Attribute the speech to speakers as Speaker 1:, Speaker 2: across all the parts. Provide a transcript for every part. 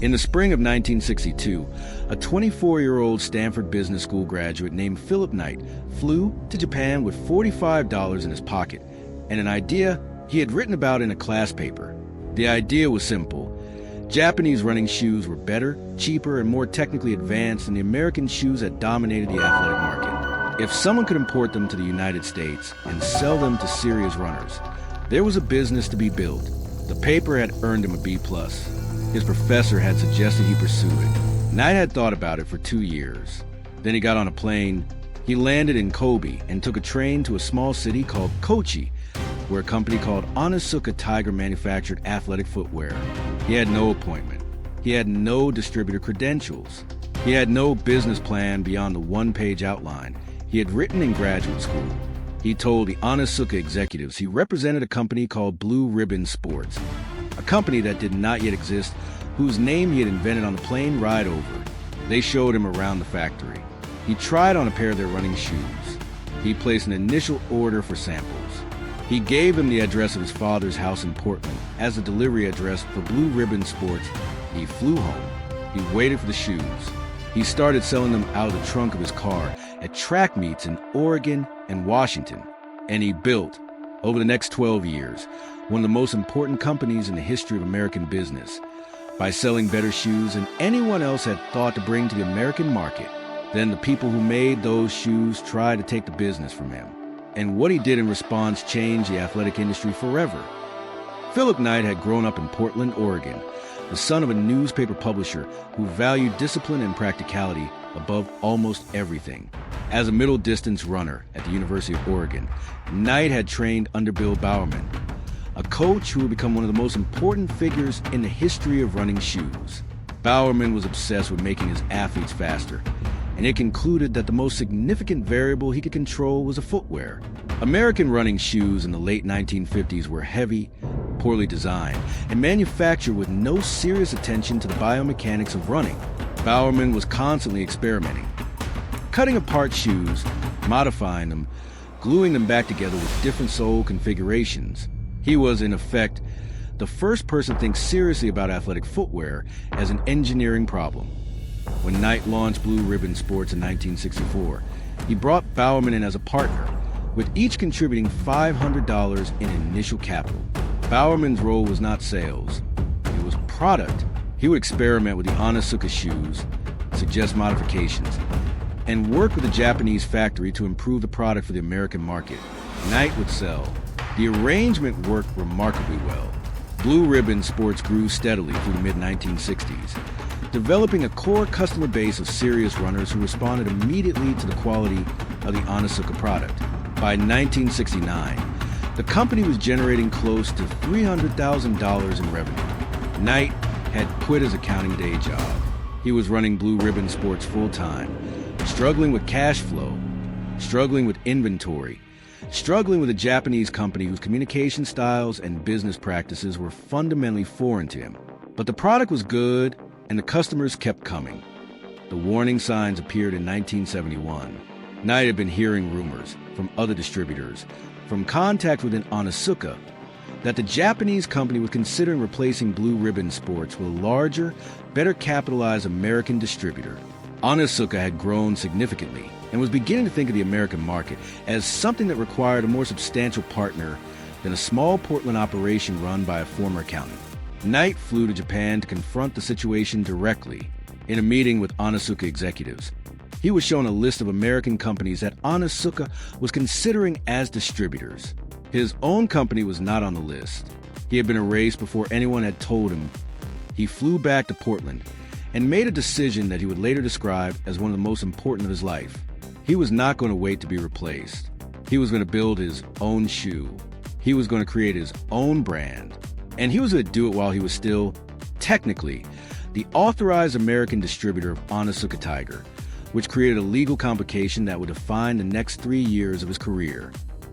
Speaker 1: In the spring of 1962, a 24-year-old Stanford Business School graduate named Philip Knight flew to Japan with $45 in his pocket and an idea he had written about in a class paper. The idea was simple. Japanese running shoes were better, cheaper, and more technically advanced than the American shoes that dominated the athletic market. If someone could import them to the United States and sell them to serious runners, there was a business to be built. The paper had earned him a B+. His professor had suggested he pursue it. Knight had thought about it for 2 years. Then he got on a plane. He landed in Kobe and took a train to a small city called Kochi, where a company called Onitsuka Tiger manufactured athletic footwear. He had no appointment. He had no distributor credentials. He had no business plan beyond the one-page outline he had written in graduate school. He told the Onitsuka executives he represented a company called Blue Ribbon Sports, a company that did not yet exist, whose name he had invented on the plane ride over. They showed him around the factory. He tried on a pair of their running shoes. He placed an initial order for samples. He gave him the address of his father's house in Portland as a delivery address for Blue Ribbon Sports. He flew home. He waited for the shoes. He started selling them out of the trunk of his car at track meets in Oregon and Washington. And he built, over the next 12 years, one of the most important companies in the history of American business by selling better shoes than anyone else had thought to bring to the American market. Then the people who made those shoes tried to take the business from him. And what he did in response changed the athletic industry forever. Philip Knight had grown up in Portland, Oregon, the son of a newspaper publisher who valued discipline and practicality above almost everything. As a middle-distance runner at the University of Oregon, Knight had trained under Bill Bowerman, a coach who would become one of the most important figures in the history of running shoes. Bowerman was obsessed with making his athletes faster, and it concluded that the most significant variable he could control was the footwear. American running shoes in the late 1950s were heavy, poorly designed, and manufactured with no serious attention to the biomechanics of running. Bowerman was constantly experimenting, cutting apart shoes, modifying them, gluing them back together with different sole configurations. He was, in effect, the first person to think seriously about athletic footwear as an engineering problem. When Knight launched Blue Ribbon Sports in 1964, he brought Bowerman in as a partner, with each contributing $500 in initial capital. Bowerman's role was not sales, it was product. He would experiment with the Onitsuka shoes, suggest modifications, and work with a Japanese factory to improve the product for the American market. Knight would sell. The arrangement worked remarkably well. Blue Ribbon Sports grew steadily through the mid-1960s, developing a core customer base of serious runners who responded immediately to the quality of the Onitsuka product. By 1969, the company was generating close to $300,000 in revenue. Knight had quit his accounting day job. He was running Blue Ribbon Sports full-time, struggling with cash flow, struggling with inventory, struggling with a Japanese company whose communication styles and business practices were fundamentally foreign to him. But the product was good, and the customers kept coming. The warning signs appeared in 1971. Knight had been hearing rumors from other distributors, from contacts within Onitsuka, that the Japanese company was considering replacing Blue Ribbon Sports with a larger, better capitalized American distributor. Onitsuka had grown significantly and was beginning to think of the American market as something that required a more substantial partner than a small Portland operation run by a former accountant. Knight flew to Japan to confront the situation directly. In a meeting with Onitsuka executives, he was shown a list of American companies that Onitsuka was considering as distributors. His own company was not on the list. He had been erased before anyone had told him. He flew back to Portland and made a decision that he would later describe as one of the most important of his life. He was not going to wait to be replaced. He was going to build his own shoe. He was going to create his own brand. And he was going to do it while he was still, technically, the authorized American distributor of Onitsuka Tiger, which created a legal complication that would define the next 3 years of his career.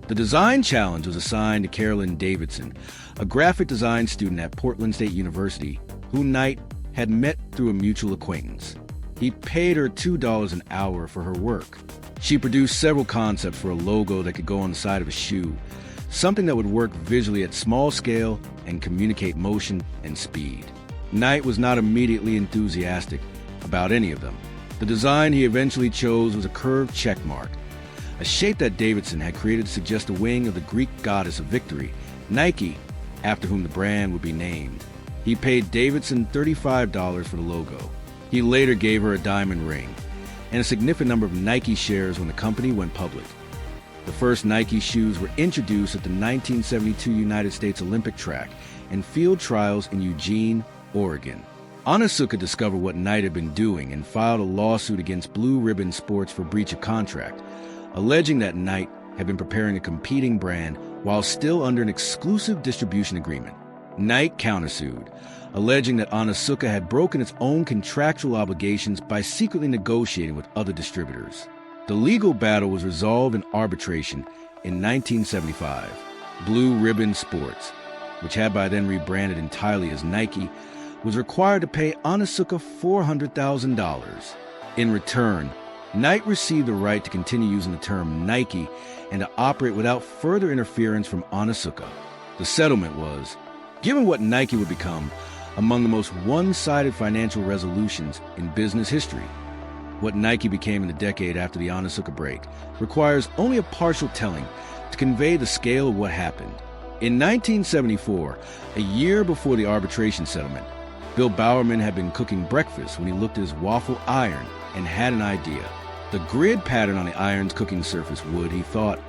Speaker 1: The design challenge was assigned to Carolyn Davidson, a graphic design student at Portland State University, who Knight had met through a mutual acquaintance. He paid her $2 an hour for her work. She produced several concepts for a logo that could go on the side of a shoe, something that would work visually at small scale and communicate motion and speed. Knight was not immediately enthusiastic about any of them. The design he eventually chose was a curved check mark, a shape that Davidson had created to suggest a wing of the Greek goddess of victory, Nike, after whom the brand would be named. He paid Davidson $35 for the logo. He later gave her a diamond ring and a significant number of Nike shares when the company went public. The first Nike shoes were introduced at the 1972 United States Olympic track and field trials in Eugene, Oregon. Onitsuka discovered what Knight had been doing and filed a lawsuit against Blue Ribbon Sports for breach of contract, alleging that Knight had been preparing a competing brand while still under an exclusive distribution agreement. Knight countersued, alleging that Onitsuka had broken its own contractual obligations by secretly negotiating with other distributors. The legal battle was resolved in arbitration in 1975. Blue Ribbon Sports, which had by then rebranded entirely as Nike, was required to pay Onitsuka $400,000. In return, Knight received the right to continue using the term Nike and to operate without further interference from Onitsuka. The settlement was, given what Nike would become, among the most one-sided financial resolutions in business history. What Nike became in the decade after the Onitsuka break requires only a partial telling to convey the scale of what happened. In 1974, a year before the arbitration settlement, Bill Bowerman had been cooking breakfast when he looked at his waffle iron and had an idea. The grid pattern on the iron's cooking surface would, he thought,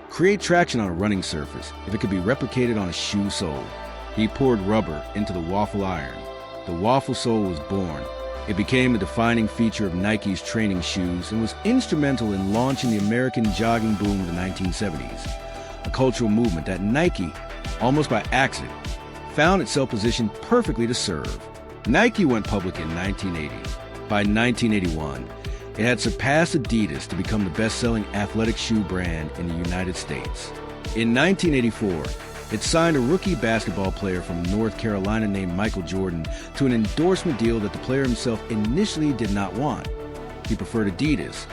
Speaker 1: create traction on a running surface if it could be replicated on a shoe sole. He poured rubber into the waffle iron. The waffle sole was born. It became a defining feature of Nike's training shoes and was instrumental in launching the American jogging boom of the 1970s, a cultural movement that Nike, almost by accident, found itself positioned perfectly to serve. Nike went public in 1980. By 1981, it had surpassed Adidas to become the best-selling athletic shoe brand in the United States. In 1984, it signed a rookie basketball player from North Carolina named Michael Jordan to an endorsement deal that the player himself initially did not want. He preferred Adidas,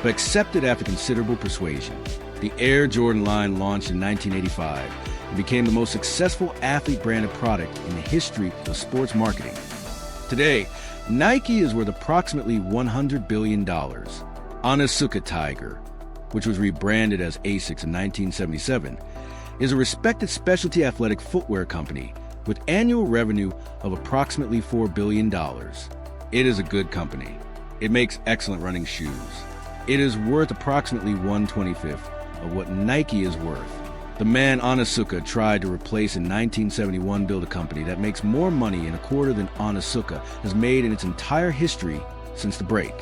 Speaker 1: but accepted after considerable persuasion. The Air Jordan line launched in 1985 and became the most successful athlete-branded product in the history of sports marketing. Today, Nike is worth approximately $100 billion. Onitsuka Tiger, which was rebranded as Asics in 1977, is a respected specialty athletic footwear company with annual revenue of approximately $4 billion. It is a good company. It makes excellent running shoes. It is worth approximately 1/25 of what Nike is worth. The man Onitsuka tried to replace in 1971 built a company that makes more money in a quarter than Onitsuka has made in its entire history since the break.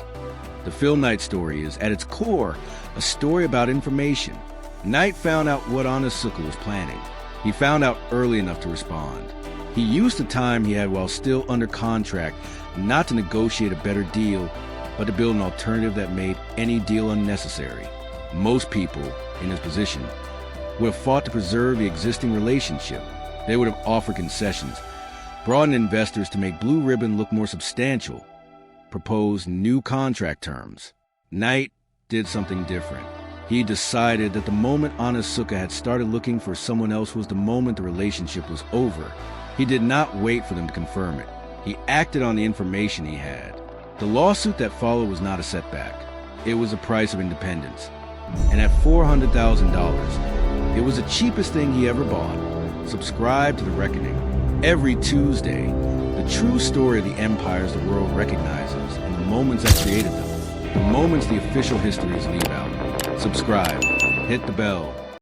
Speaker 1: The Phil Knight story is, at its core, a story about information. Knight found out what Onitsuka was planning. He found out early enough to respond. He used the time he had while still under contract not to negotiate a better deal, but to build an alternative that made any deal unnecessary. Most people in his position would have fought to preserve the existing relationship. They would have offered concessions, brought in investors to make Blue Ribbon look more substantial, proposed new contract terms. Knight did something different. He decided that the moment Onitsuka had started looking for someone else was the moment the relationship was over. He did not wait for them to confirm it. He acted on the information he had. The lawsuit that followed was not a setback. It was the price of independence. And at $400,000, it was the cheapest thing he ever bought. Subscribe to The Reckoning. Every Tuesday, the true story of the empires the world recognizes and the moments that created them. The moments the official histories leave out. Subscribe. Hit the bell.